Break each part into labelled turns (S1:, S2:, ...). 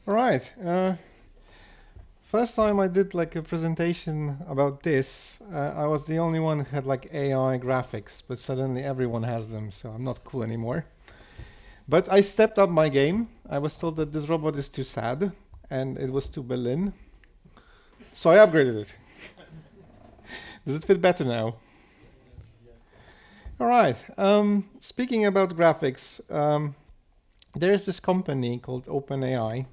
S1: All right. First time I did like a presentation about this, I was the only one who had like AI graphics, but suddenly everyone has them, so I'm not cool anymore. But I stepped up my game. I was told that this robot is too sad, and it was too Berlin, so I upgraded it. Does it fit better now? All right. Speaking about graphics, there is this company called OpenAI.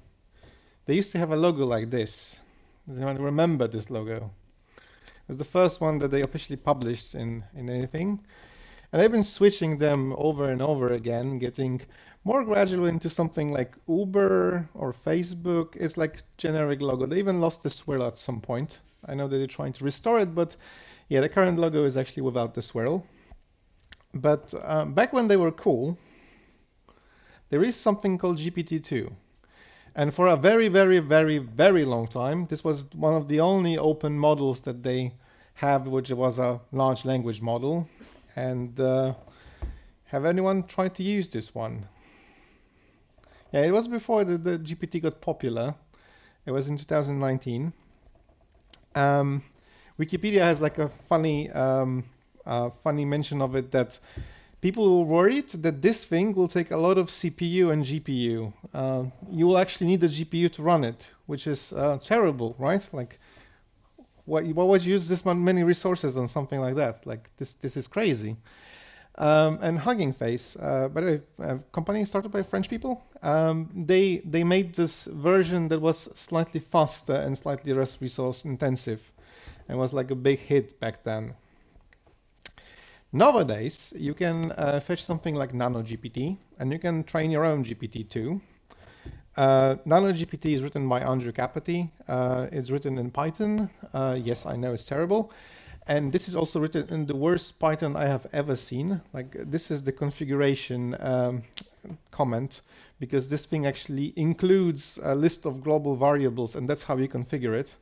S1: They used to have a logo like this. Does anyone remember this logo? It was the first one that they officially published in anything. And I've been switching them over and over again, getting more gradually into something like Uber or Facebook. It's like generic logo. They even lost the swirl at some point. I know that they're trying to restore it, but yeah, the current logo is actually without the swirl. But back when they were cool, there is something called GPT-2. And for a very, very, very, very long time, this was one of the only open models that they have, which was a large language model. And have anyone tried to use this one? Yeah, it was before the GPT got popular. It was in 2019. Wikipedia has like a funny mention of it that people were worried that this thing will take a lot of CPU and GPU. You will actually need a GPU to run it, which is terrible, right? Like, why would you use this many resources on something like that? Like, this is crazy. And Hugging Face, by the way, a company started by French people. They made this version that was slightly faster and slightly less resource intensive, and was like a big hit back then. Nowadays, you can fetch something like NanoGPT, and you can train your own GPT too. NanoGPT is written by Andrew Kapati. It's written in Python. Yes, I know it's terrible. And this is also written in the worst Python I have ever seen. Like, this is the configuration comment, because this thing actually includes a list of global variables, and that's how you configure it.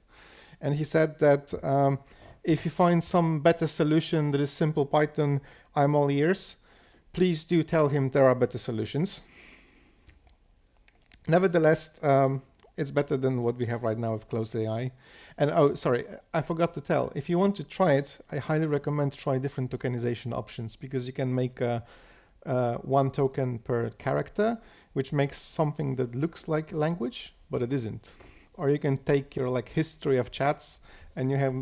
S1: And he said that if you find some better solution that is simple Python, I'm all ears. Please do tell him there are better solutions. Nevertheless, it's better than what we have right now with closed AI. And oh, sorry, I forgot to tell. If you want to try it, I highly recommend try different tokenization options, because you can make one token per character, which makes something that looks like language, but it isn't. Or you can take your like history of chats, and you have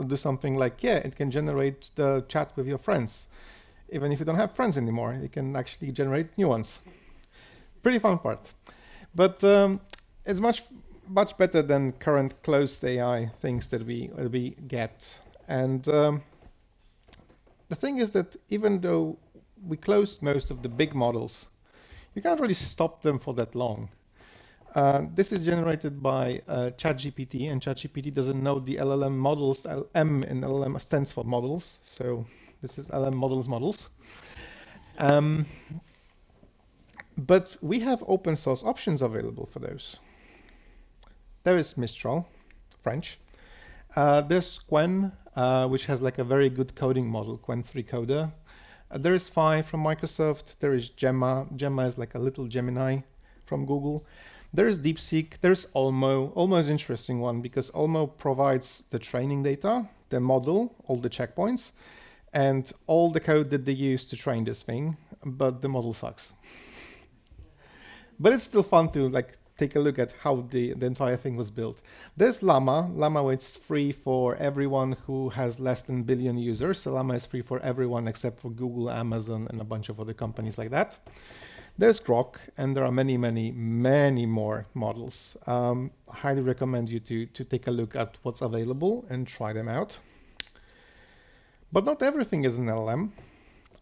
S1: do something like, yeah, it can generate the chat with your friends. Even if you don't have friends anymore, it can actually generate new ones. Pretty fun part. But it's much better than current closed AI things that we get. And the thing is that even though we closed most of the big models, you can't really stop them for that long. This is generated by ChatGPT, and ChatGPT doesn't know the LLM models. M in LLM stands for models, so this is LLM models. But we have open source options available for those. There is Mistral, French. There's Qwen, which has like a very good coding model, Qwen 3 coder. There is Phi from Microsoft. There is Gemma. Gemma is like a little Gemini from Google. There is DeepSeek. There's Olmo. Olmo is an interesting one, because Olmo provides the training data, the model, all the checkpoints, and all the code that they use to train this thing, but the model sucks. But it's still fun to like take a look at how the entire thing was built. There's Llama. Llama is free for everyone who has less than 1 billion users. So Llama is free for everyone except for Google, Amazon, and a bunch of other companies like that. There's Grok, and there are many, many, many more models. I highly recommend you to take a look at what's available and try them out. But not everything is an LLM.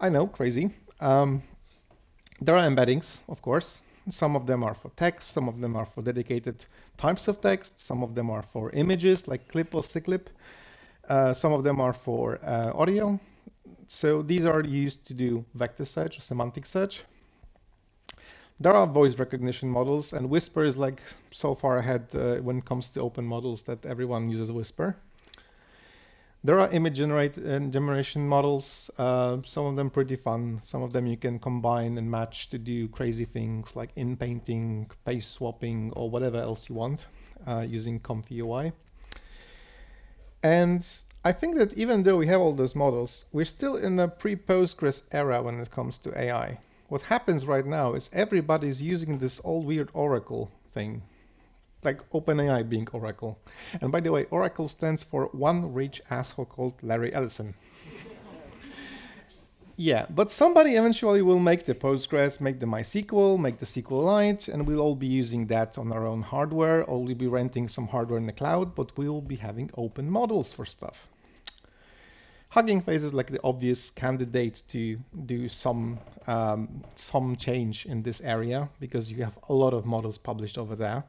S1: I know, crazy. There are embeddings, of course. Some of them are for text, some of them are for dedicated types of text, some of them are for images like clip or cyclip, some of them are for audio. So these are used to do vector search or semantic search. There are voice recognition models, and Whisper is like so far ahead when it comes to open models that everyone uses Whisper. There are image generation models, some of them pretty fun. Some of them you can combine and match to do crazy things like in-painting, face swapping, or whatever else you want using Comfy UI. And I think that even though we have all those models, we're still in a pre-Postgres era when it comes to AI. What happens right now is everybody's using this old weird Oracle thing, like OpenAI being Oracle. And by the way, Oracle stands for one rich asshole called Larry Ellison. Yeah, but somebody eventually will make the Postgres, make the MySQL, make the SQLite, and we'll all be using that on our own hardware, or we'll be renting some hardware in the cloud, but we will be having open models for stuff. Hugging Face is like the obvious candidate to do some change in this area because you have a lot of models published over there.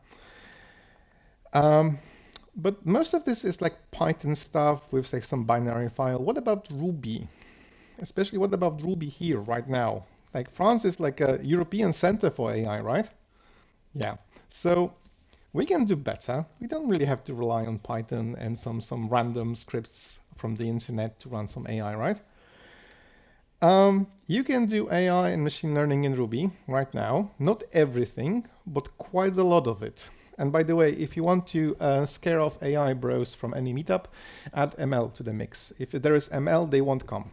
S1: But most of this is like Python stuff with like some binary file. What about Ruby? Especially what about Ruby here right now? Like France is like a European center for AI, right? Yeah. So we can do better. We don't really have to rely on Python and some random scripts from the internet to run some AI, right? You can do AI and machine learning in Ruby right now. Not everything, but quite a lot of it. And by the way, if you want to scare off AI bros from any meetup, add ML to the mix. If there is ML, they won't come.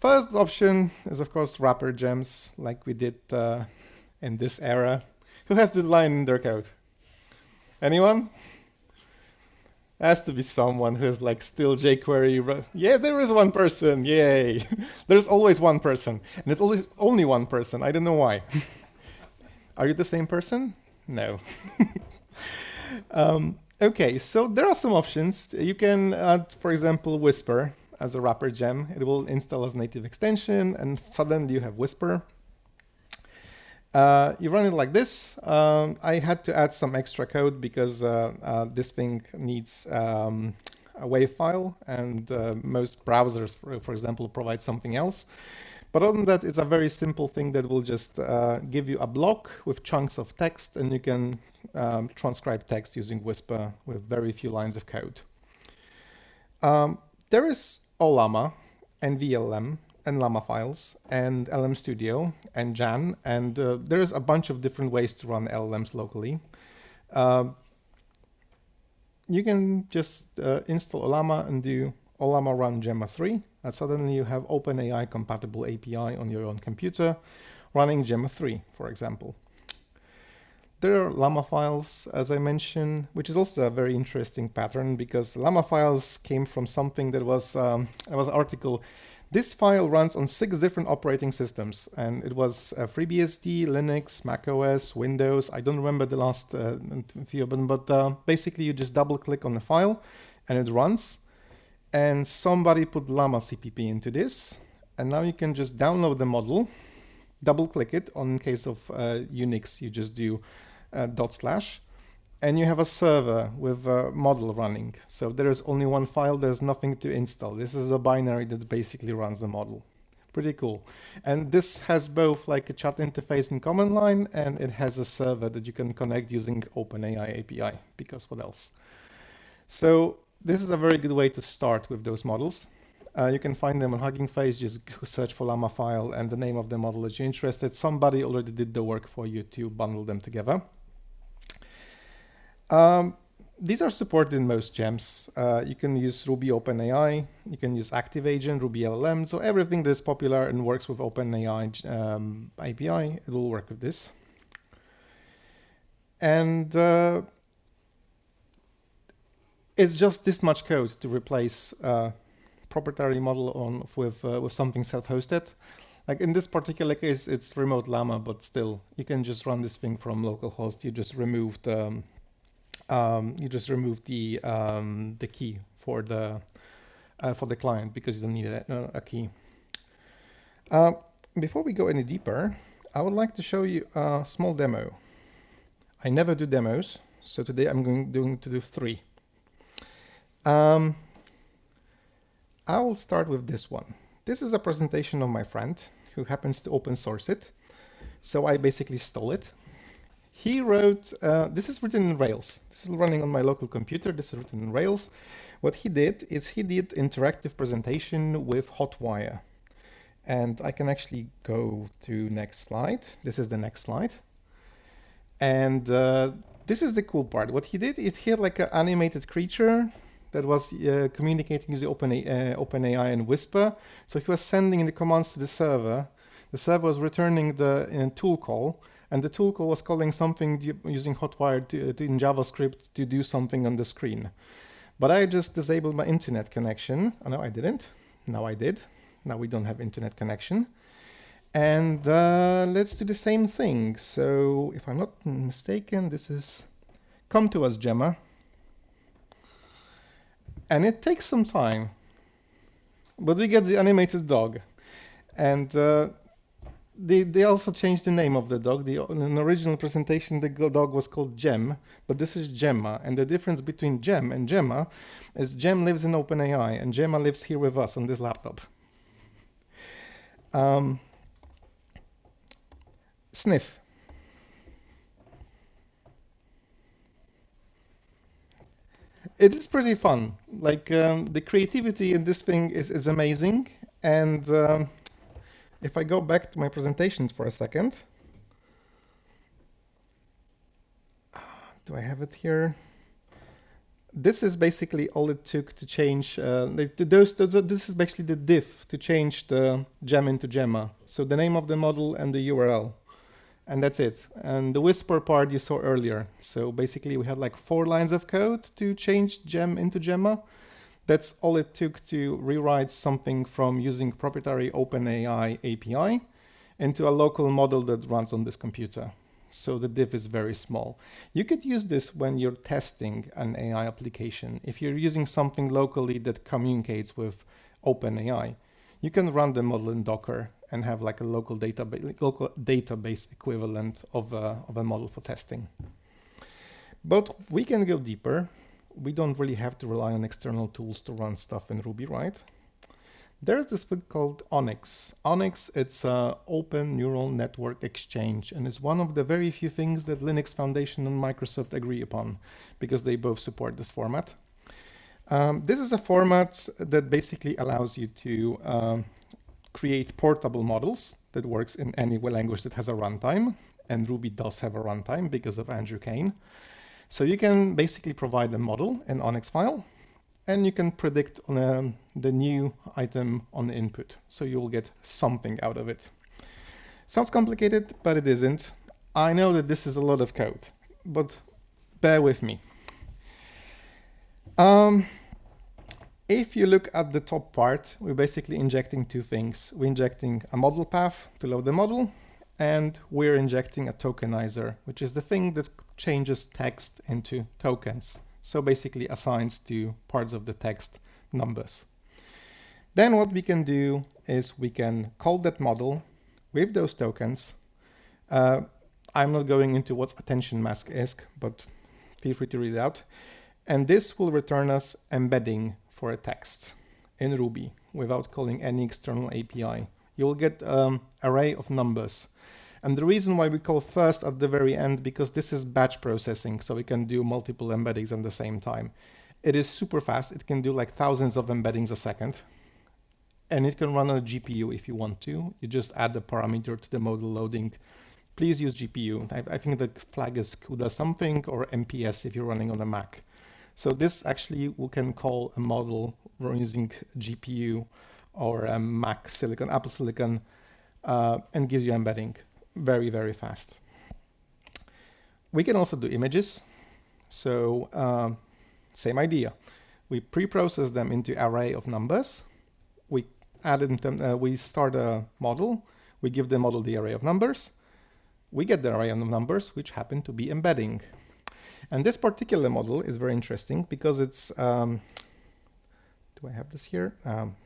S1: First option is, of course, wrapper gems, like we did in this era. Who has this line in their code? Anyone? Has to be someone who is like still jQuery. Yeah, there is one person. Yay. There's always one person. And it's always only one person. I don't know why. Are you the same person? No. Okay, so there are some options. You can add, for example, Whisper as a wrapper gem. It will install as native extension, and suddenly you have Whisper. You run it like this. I had to add some extra code because this thing needs a WAV file, and most browsers, for example, provide something else. But other than that, it's a very simple thing that will just give you a block with chunks of text, and you can transcribe text using Whisper with very few lines of code. There is OLLAMA and VLM and Llama files and LM Studio and Jan, and there's a bunch of different ways to run LLMs locally. You can just install OLLAMA and do OLLAMA run Gemma 3, and suddenly you have OpenAI compatible API on your own computer running Gemma 3, for example. There are Llama files, as I mentioned, which is also a very interesting pattern because Llama files came from something that was an article. This file runs on 6 different operating systems, and it was FreeBSD, Linux, macOS, Windows. I don't remember the last few of them, but basically you just double click on the file and it runs. And somebody put Llama CPP into this, and now you can just download the model, double click it. In case of Unix, you just do /, and you have a server with a model running. So there is only one file, there's nothing to install. This is a binary that basically runs the model. Pretty cool. And this has both like a chat interface and command line, and it has a server that you can connect using OpenAI API, because what else? So this is a very good way to start with those models. You can find them on Hugging Face, just search for Llama file and the name of the model that you're interested. Somebody already did the work for you to bundle them together. These are supported in most gems. You can use Ruby OpenAI, you can use ActiveAgent, Ruby LLM, so everything that is popular and works with OpenAI API, it will work with this. And it's just this much code to replace proprietary model with something self-hosted. Like in this particular case, it's remote Llama, but still, you can just run this thing from localhost. You just remove the key for the client because you don't need a key. Before we go any deeper, I would like to show you a small demo. I never do demos, so today I'm going to do 3. I will start with this one. This is a presentation of my friend who happens to open source it. So I basically stole it. he wrote, this is written in Rails. This is running on my local computer. This is written in Rails. What he did is he did interactive presentation with Hotwire. And I can actually go to next slide. This is the next slide. And this is the cool part. What he did, it had like an animated creature that was communicating using OpenAI and Whisper. So he was sending the commands to the server. The server was returning the tool call, and the tool call was calling something using Hotwire in JavaScript to do something on the screen. But I just disabled my internet connection. Oh, no, I didn't. Now I did. Now we don't have internet connection. And let's do the same thing. So if I'm not mistaken, this is come to us, Gemma. And it takes some time, but we get the animated dog. And they also changed the name of the dog. In the original presentation, the dog was called Gem, but this is Gemma. And the difference between Gem and Gemma is Gem lives in OpenAI, and Gemma lives here with us on this laptop. Sniff. It is pretty fun. Like the creativity in this thing is amazing. And if I go back to my presentations for a second, do I have it here? This is basically all it took to change. This is basically the diff to change the gem into Gemma. So the name of the model and the URL. And that's it. And the Whisper part you saw earlier. So basically we had like 4 lines of code to change gem into Gemma. That's all it took to rewrite something from using proprietary OpenAI API into a local model that runs on this computer. So the diff is very small. You could use this when you're testing an AI application. If you're using something locally that communicates with OpenAI, you can run the model in Docker and have like a local database equivalent of a model for testing. But we can go deeper. We don't really have to rely on external tools to run stuff in Ruby, right? There's this thing called Onyx. Onyx, it's an open neural network exchange, and it's one of the very few things that Linux Foundation and Microsoft agree upon, because they both support this format. This is a format that basically allows you to create portable models that works in any language that has a runtime, and Ruby does have a runtime because of Andrew Kane. So you can basically provide a model, an Onyx file, and you can predict on the new item on the input. So you'll get something out of it. Sounds complicated, but it isn't. I know that this is a lot of code, but bear with me. If you look at the top part, we're basically injecting 2 things. We're injecting a model path to load the model, and we're injecting a tokenizer, which is the thing that changes text into tokens. So basically assigns to parts of the text numbers. Then what we can do is we can call that model with those tokens. I'm not going into what attention mask is, but feel free to read it out. And this will return us embedding for a text in Ruby without calling any external API. You'll get an array of numbers. And the reason why we call first at the very end, because this is batch processing, so we can do multiple embeddings at the same time. It is super fast. It can do like thousands of embeddings a second. And it can run on a GPU if you want to. You just add the parameter to the model loading. Please use GPU. I think the flag is CUDA something, or MPS if you're running on a Mac. So this actually we can call a model using GPU or a Mac silicon, Apple silicon, and gives you embedding very, very fast. We can also do images. So same idea. We pre-process them into array of numbers. We add them, we start a model. We give the model the array of numbers. We get the array of numbers, which happen to be embedding. And this particular model is very interesting because it's, do I have this here?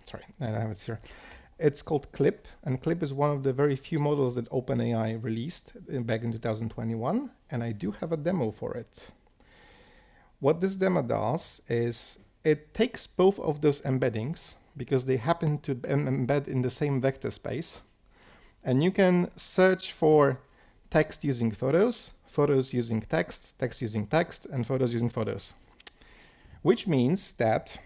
S1: Sorry, I have it here. It's called Clip, and Clip is one of the very few models that OpenAI released back in 2021, and I do have a demo for it. What this demo does is it takes both of those embeddings because they happen to embed in the same vector space, and you can search for text using photos, photos using text, text using text, and photos using photos. Which means that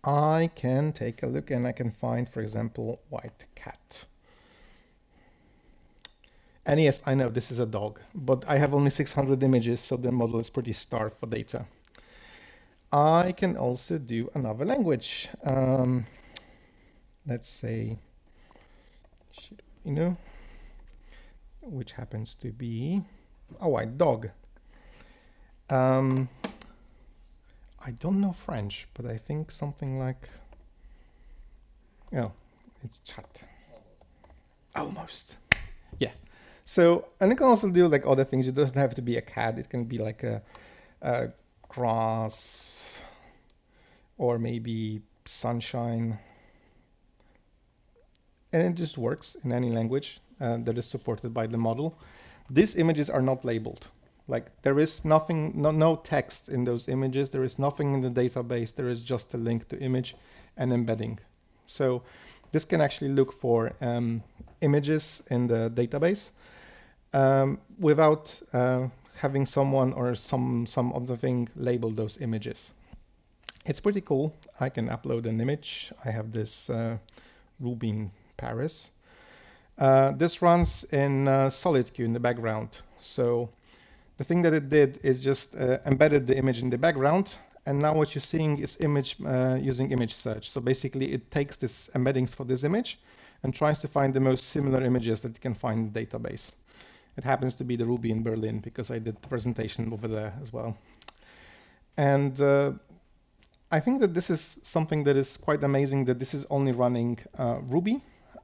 S1: I can take a look and I can find, for example, white cat. And yes, I know this is a dog, but I have only 600 images, so the model is pretty starved for data. I can also do another language. Let's say, which happens to be a white dog. I don't know French, but I think something like, it's chat. Almost. Yeah. So, and you can also do like other things. It doesn't have to be a cat. It can be like a grass or maybe sunshine. And it just works in any language that is supported by the model. These images are not labeled. Like there is nothing, no text in those images. There is nothing in the database. There is just a link to image and embedding. So this can actually look for images in the database without having someone or some other thing label those images. It's pretty cool. I can upload an image. I have this Ruby in Paris. This runs in SolidQ in the background. So the thing that it did is just embedded the image in the background. And now what you're seeing is image using image search. So basically it takes this embeddings for this image and tries to find the most similar images that it can find in the database. It happens to be the Ruby in Berlin because I did the presentation over there as well. And I think that this is something that is quite amazing, that this is only running Ruby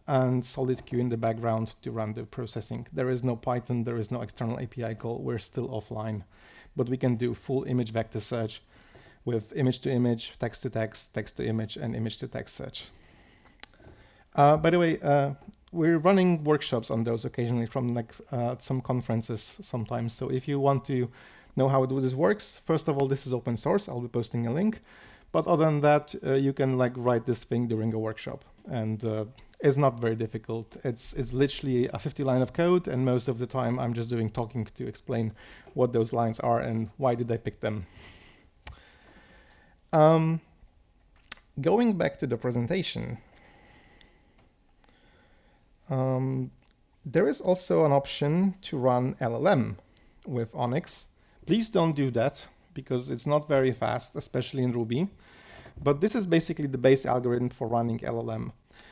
S1: and SolidQ in the background to run the processing. There is no Python, there is no external API call, we're still offline, but we can do full image vector search with image to image, text to text, text to image, and image to text search. By the way, we're running workshops on those occasionally from like some conferences sometimes. So if you want to know how this works, first of all, this is open source. I'll be posting a link. But other than that, you can like write this thing during a workshop, and it's not very difficult. It's literally a 50 line of code, and most of the time I'm just doing talking to explain what those lines are and why did I pick them. Going back to the presentation, there is also an option to run LLM with Onyx. Please don't do that because it's not very fast, especially in Ruby. But this is basically the base algorithm for running LLM.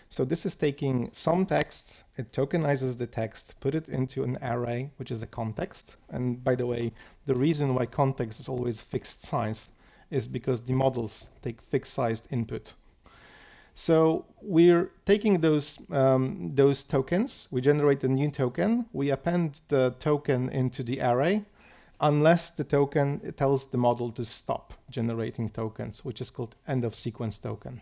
S1: So this is taking some text, it tokenizes the text, put it into an array, which is a context. And by the way, the reason why context is always fixed size is because the models take fixed sized input. So we're taking those tokens, we generate a new token, we append the token into the array, unless the token tells the model to stop generating tokens, which is called end of sequence token.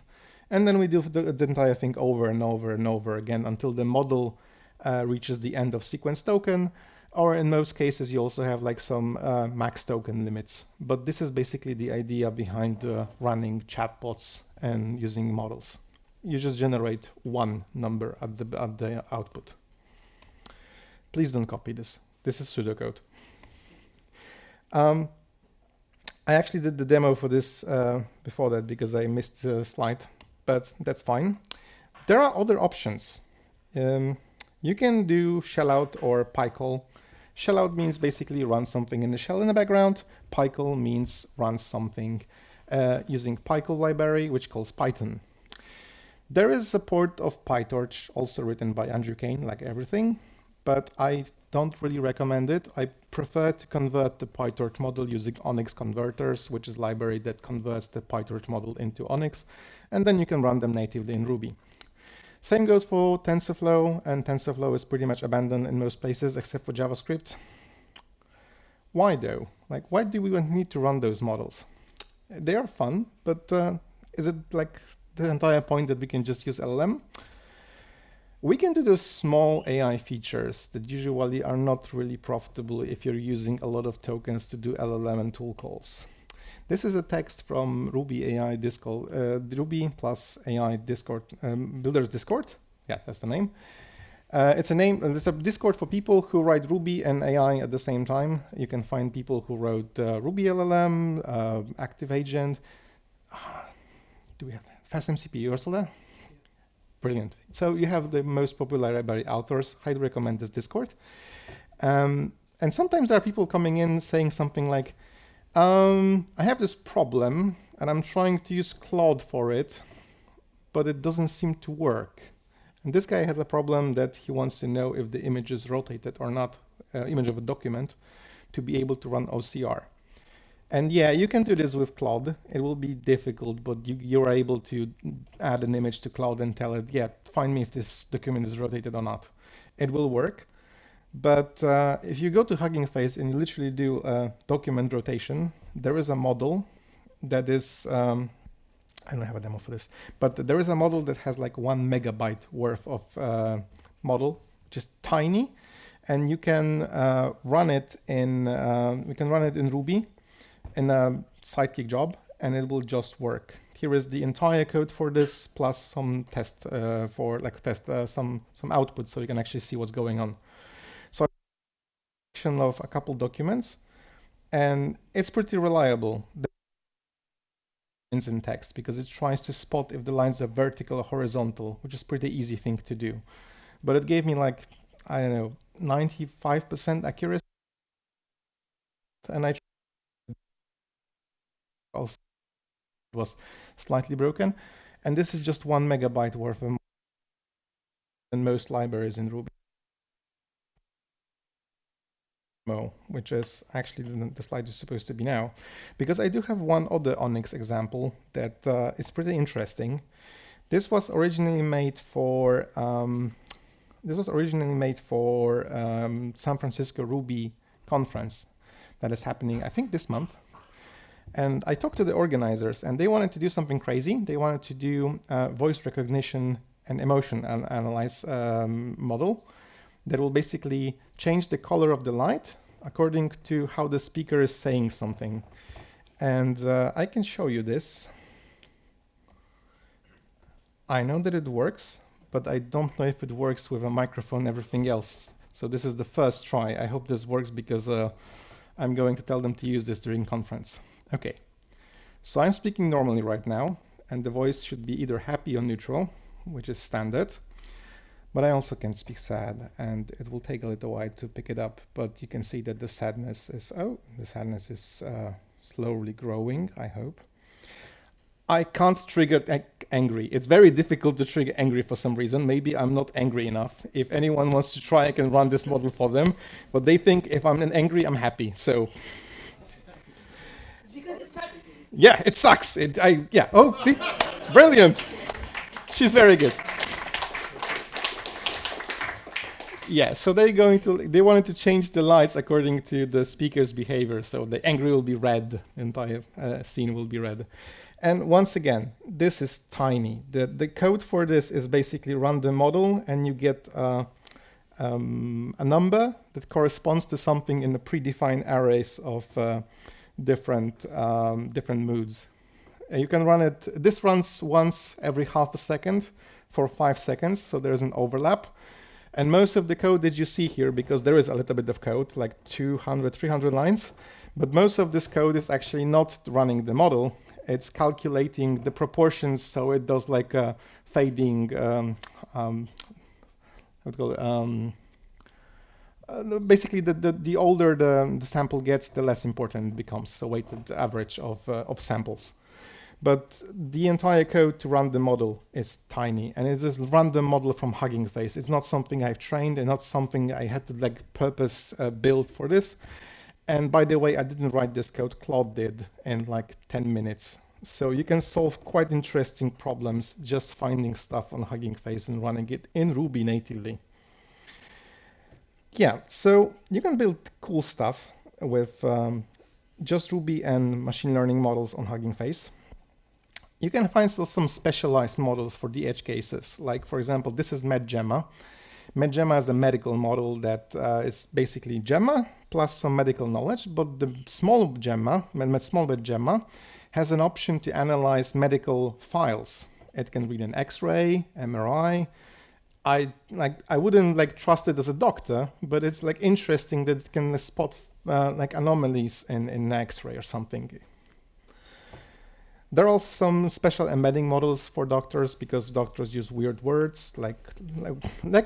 S1: And then we do the entire thing over and over and over again until the model reaches the end of sequence token, or in most cases you also have like some max token limits. But this is basically the idea behind running chatbots and using models. You just generate one number at the output. Please don't copy this. This is pseudocode. I actually did the demo for this before that because I missed the slide, but that's fine. There are other options. You can do shellout or pycall. Shellout means basically run something in the shell in the background. Pycall means run something using pycall library, which calls Python. There is support of PyTorch, also written by Andrew Kane, like everything, but I don't really recommend it. I prefer to convert the PyTorch model using Onyx converters, which is a library that converts the PyTorch model into Onyx, and then you can run them natively in Ruby. Same goes for TensorFlow, and TensorFlow is pretty much abandoned in most places except for JavaScript. Why though? Like, why do we need to run those models? They are fun, but is it like the entire point that we can just use LLM? We can do those small AI features that usually are not really profitable if you're using a lot of tokens to do LLM and tool calls. This is a text from Ruby AI Discord, Ruby plus AI Discord, Builders Discord. Yeah, that's the name. It's a Discord for people who write Ruby and AI at the same time. You can find people who wrote Ruby LLM, Active Agent. Do we have FastMCP? You're still there? Brilliant. So you have the most popular library authors. Highly recommend this Discord. And sometimes there are people coming in saying something like, I have this problem and I'm trying to use Claude for it, but it doesn't seem to work. And this guy had a problem that he wants to know if the image is rotated or not, image of a document, to be able to run OCR. And yeah, you can do this with Claude. It will be difficult, but you're able to add an image to Claude and tell it, yeah, find me if this document is rotated or not. It will work. But if you go to Hugging Face and you literally do a document rotation, there is a model that is, I don't have a demo for this, but there is a model that has like 1 megabyte worth of model, just tiny, and you can run it in Ruby in a Sidekick job, and it will just work. Here is the entire code for this, plus some test some output, so you can actually see what's going on. So of a couple documents, and it's pretty reliable in text because it tries to spot if the lines are vertical or horizontal, which is pretty easy thing to do. But it gave me like, I don't know, 95% accuracy, and I was slightly broken, and this is just 1 megabyte worth of in most libraries in Ruby, which is actually the slide is supposed to be now, because I do have one other Onyx example that is pretty interesting. This was originally made for San Francisco Ruby conference that is happening, I think, this month. And I talked to the organizers, and they wanted to do something crazy. They wanted to do voice recognition and emotion analyze model that will basically change the color of the light according to how the speaker is saying something. And I can show you this. I know that it works, but I don't know if it works with a microphone and everything else. So this is the first try. I hope this works because I'm going to tell them to use this during conference. Okay, so I'm speaking normally right now, and the voice should be either happy or neutral, which is standard. But I also can speak sad, and it will take a little while to pick it up. But you can see that the sadness is slowly growing, I hope. I can't trigger angry. It's very difficult to trigger angry for some reason. Maybe I'm not angry enough. If anyone wants to try, I can run this model for them. But they think if I'm angry, I'm happy. So.
S2: Because it sucks.
S1: Yeah, it sucks. Brilliant. She's very good. Yeah, so they wanted to change the lights according to the speaker's behavior. So the angry will be red, the entire scene will be red. And once again, this is tiny. The code for this is basically run the model, and you get a number that corresponds to something in the predefined arrays of different moods. You can run it. This runs once every half a second for 5 seconds, so there's an overlap. And most of the code that you see here, because there is a little bit of code, like 200, 300 lines, but most of this code is actually not running the model. It's calculating the proportions, so it does like a fading, basically the older the sample gets, the less important it becomes, so weighted average of samples. But the entire code to run the model is tiny, and it's just run the model from Hugging Face. It's not something I've trained and not something I had to like purpose build for this. And by the way, I didn't write this code, Claude did in like 10 minutes. So you can solve quite interesting problems just finding stuff on Hugging Face and running it in Ruby natively. Yeah, so you can build cool stuff with just Ruby and machine learning models on Hugging Face. You can find still some specialized models for the edge cases. Like, for example, this is MedGemma. MedGemma is the medical model that is basically Gemma plus some medical knowledge, but the small MedGemma has an option to analyze medical files. It can read an X-ray, MRI, I wouldn't like trust it as a doctor, but it's like interesting that it can spot like anomalies in X-ray or something. There are also some special embedding models for doctors because doctors use weird words, like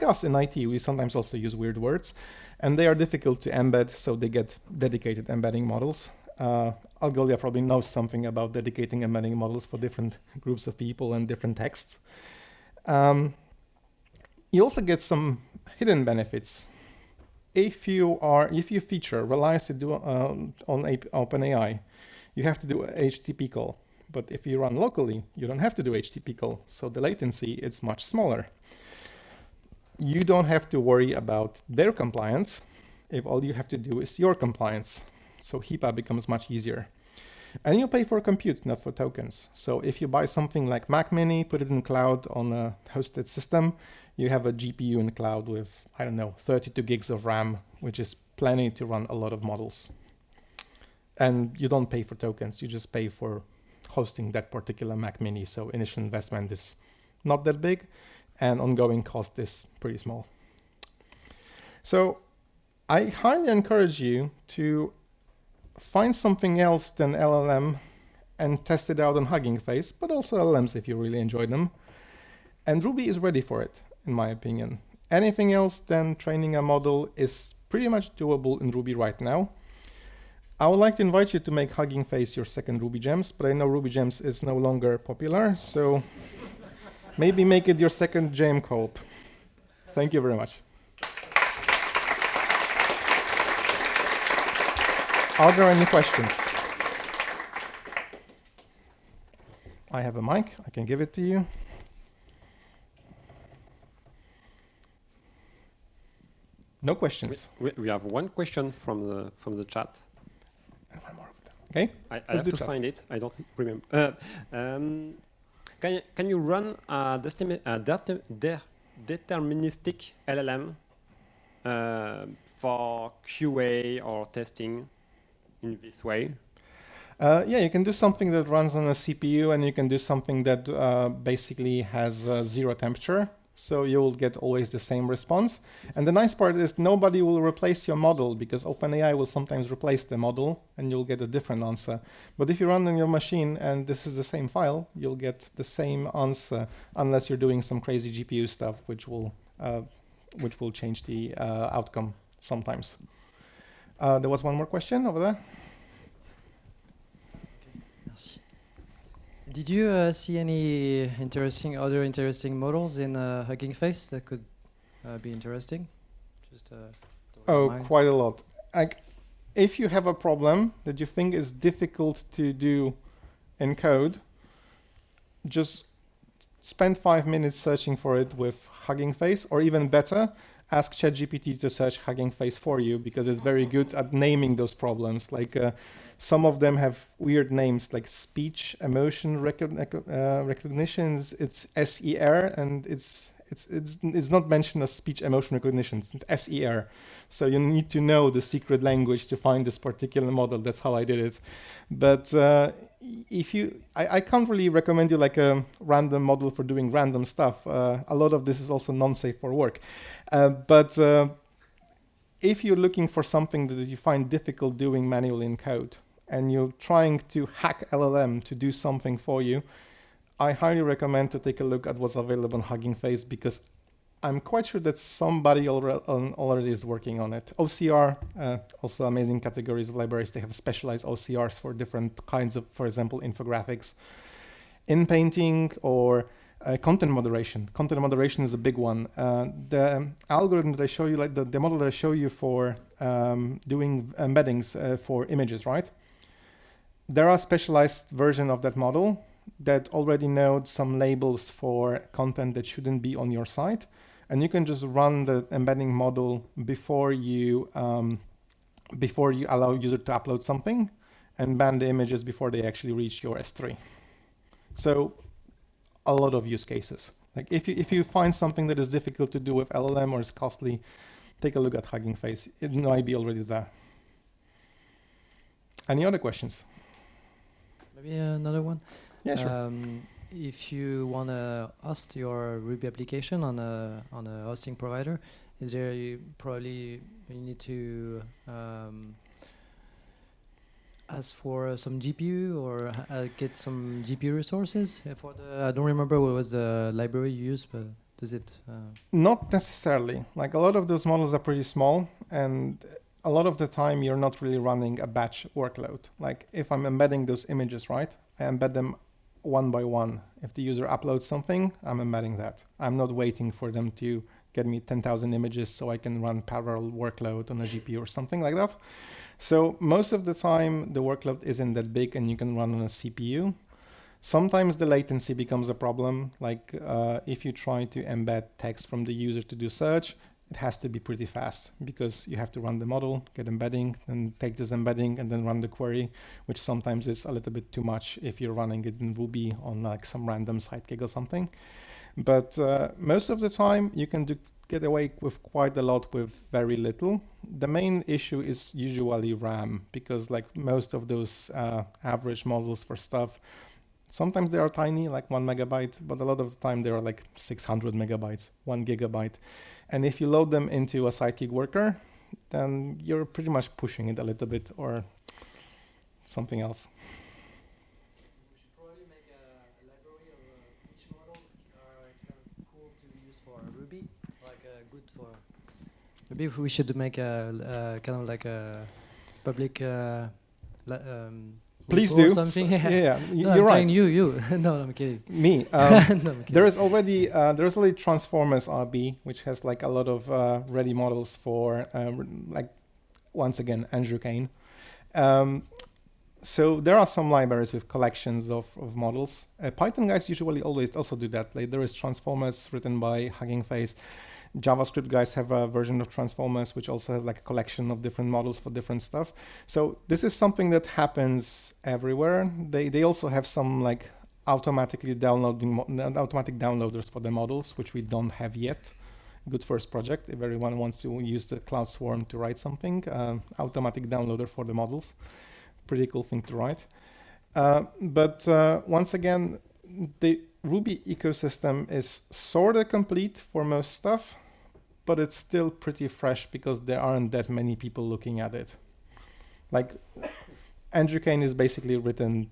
S1: us in IT, we sometimes also use weird words, and they are difficult to embed, so they get dedicated embedding models. Algolia probably knows something about dedicating embedding models for different groups of people and different texts. You also get some hidden benefits. If your feature relies to do on OpenAI, you have to do a HTTP call. But if you run locally, you don't have to do HTTP call, so the latency is much smaller. You don't have to worry about their compliance if all you have to do is your compliance. So HIPAA becomes much easier. And you pay for compute, not for tokens. So if you buy something like Mac Mini, put it in cloud on a hosted system, you have a GPU in the cloud with, I don't know, 32 gigs of RAM, which is plenty to run a lot of models. And you don't pay for tokens, you just pay for hosting that particular Mac Mini. So initial investment is not that big and ongoing cost is pretty small. So I highly encourage you to find something else than LLM and test it out on Hugging Face, but also LLMs if you really enjoy them. And Ruby is ready for it, in my opinion. Anything else than training a model is pretty much doable in Ruby right now. I would like to invite you to make Hugging Face your second Ruby Gems, but I know Ruby Gems is no longer popular, so maybe make it your second gem co-op. Thank you very much. Are there any questions? I have a mic, I can give it to you. No questions.
S2: We have one question from the chat.
S1: And one more of them. Okay.
S2: I have to find it. I don't remember. Can you run a deterministic LLM for QA or testing in this way?
S1: Yeah, you can do something that runs on a CPU, and you can do something that basically has zero temperature. So you will get always the same response. And the nice part is nobody will replace your model because OpenAI will sometimes replace the model and you'll get a different answer. But if you run on your machine and this is the same file, you'll get the same answer unless you're doing some crazy GPU stuff, which will change the outcome sometimes. There was one more question over there.
S3: Merci. Did you see any other interesting models in Hugging Face that could be interesting? Just
S1: quite a lot. Like, if you have a problem that you think is difficult to do in code, just spend 5 minutes searching for it with Hugging Face, or even better, ask ChatGPT to search Hugging Face for you because it's very good at naming those problems. Like some of them have weird names like speech emotion recognitions. It's SER, and it's not mentioned as speech emotion recognition. It's SER. So you need to know the secret language to find this particular model. That's how I did it. But I can't really recommend you like a random model for doing random stuff. A lot of this is also non-safe for work. But if you're looking for something that you find difficult doing manually in code, and you're trying to hack LLM to do something for you, I highly recommend to take a look at what's available on Hugging Face because I'm quite sure that somebody already is working on it. OCR, also amazing categories of libraries. They have specialized OCRs for different kinds of, for example, infographics. In painting or content moderation. Content moderation is a big one. The algorithm that I show you, like the model that I show you for doing embeddings for images, right? There are specialized version of that model that already knows some labels for content that shouldn't be on your site. And you can just run the embedding model before you allow user to upload something and ban the images before they actually reach your S3. So a lot of use cases. Like if you find something that is difficult to do with LLM or is costly, take a look at Hugging Face. It might be already there. Any other questions?
S3: Maybe another one.
S1: Yeah, sure.
S3: if you want to host your Ruby application on a hosting provider, is there probably you need to ask for some GPU or get some GPU resources for the? I don't remember what was the library you used, but does it?
S1: Not necessarily. Like a lot of those models are pretty small, and a lot of the time you're not really running a batch workload. Like if I'm embedding those images, right? I embed them one by one. If the user uploads something, I'm embedding that. I'm not waiting for them to get me 10,000 images so I can run parallel workload on a GPU or something like that. So most of the time the workload isn't that big and you can run on a CPU. Sometimes the latency becomes a problem. Like if you try to embed text from the user to do search, it has to be pretty fast because you have to run the model, get embedding, and take this embedding and then run the query, which sometimes is a little bit too much if you're running it in Ruby on like some random sidekick or something. But most of the time you can get away with quite a lot with very little. The main issue is usually RAM, because like most of those average models for stuff, sometimes they are tiny, like 1 megabyte, but a lot of the time they are like 600 megabytes, 1 gigabyte. And if you load them into a sidekick worker, then you're pretty much pushing it a little bit or something else.
S3: We should probably make a library of which models are kind of cool to use for Ruby, like good for. Maybe if we should make a kind of like a public.
S1: Please
S3: or
S1: do.
S3: Something.
S1: Yeah,
S3: No,
S1: you're right.
S3: You. No, I'm kidding.
S1: Me.
S3: No, I'm kidding.
S1: There's already Transformers.rb, which has like a lot of ready models for like once again Andrew Kane. So there are some libraries with collections of models. Python guys usually always also do that. Like there is Transformers written by Hugging Face. JavaScript guys have a version of Transformers, which also has like a collection of different models for different stuff. So this is something that happens everywhere. They also have some like automatic downloaders for the models, which we don't have yet. Good first project. If everyone wants to use the Cloud Swarm to write something, automatic downloader for the models. Pretty cool thing to write. But once again, the Ruby ecosystem is sort of complete for most stuff, but it's still pretty fresh because there aren't that many people looking at it. Like Andrew Kane is basically written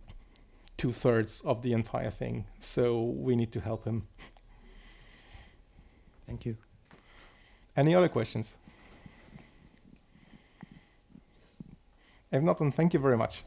S1: 2/3 of the entire thing, so we need to help him.
S3: Thank you.
S1: Any other questions? If not, then thank you very much.